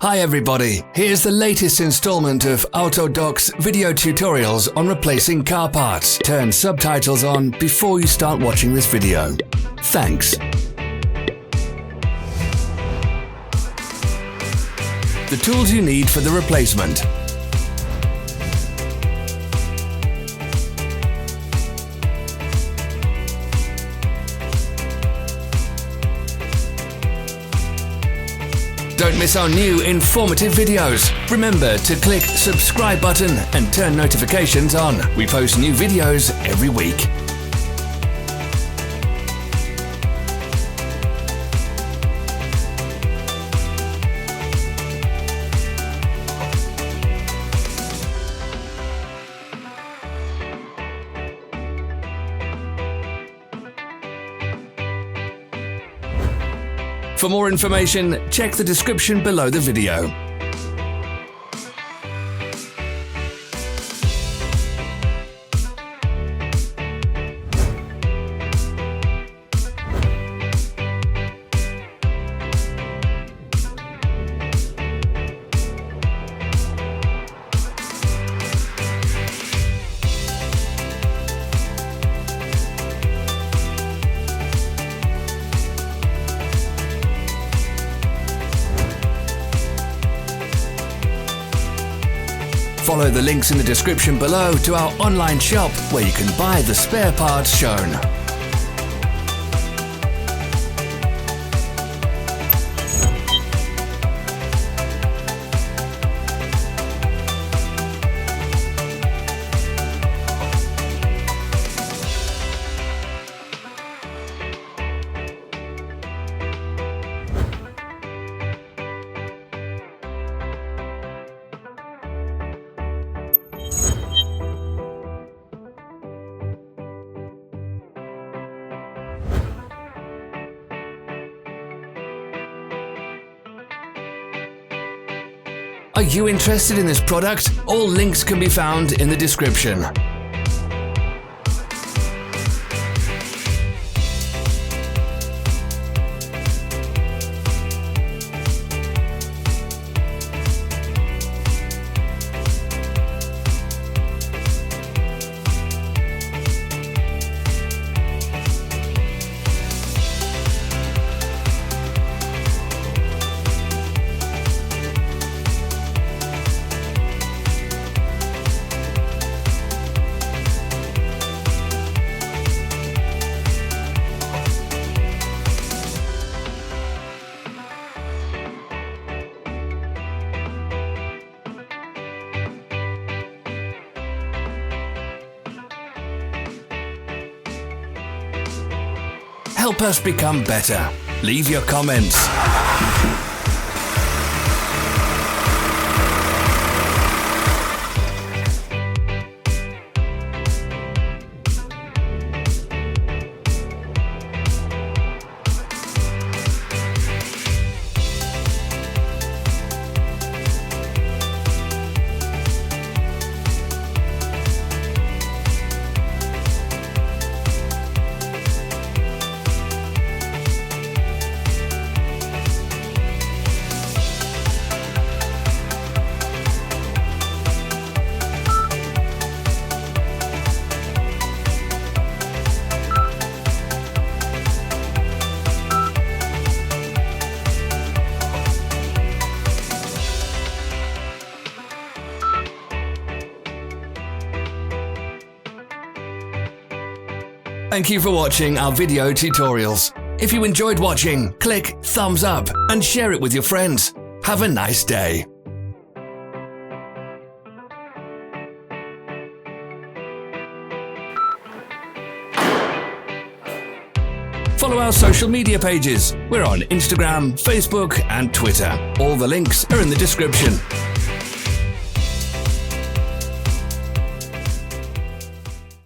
Hi everybody, here's the latest installment of Autodoc's video tutorials on replacing car parts. Turn subtitles on before you start watching this video. Thanks. The tools you need for the replacement. Don't miss our new informative videos. Remember to click subscribe button and turn notifications on. We post new videos every week. For more information, check the description below the video. Follow the links in the description below to our online shop where you can buy the spare parts shown. Are you interested in this product? All links can be found in the description. Help us become better. Leave your comments. Thank you for watching our video tutorials. If you enjoyed watching, click thumbs up and share it with your friends. Have a nice day. Follow our social media pages. We're on Instagram, Facebook, and Twitter. All the links are in the description.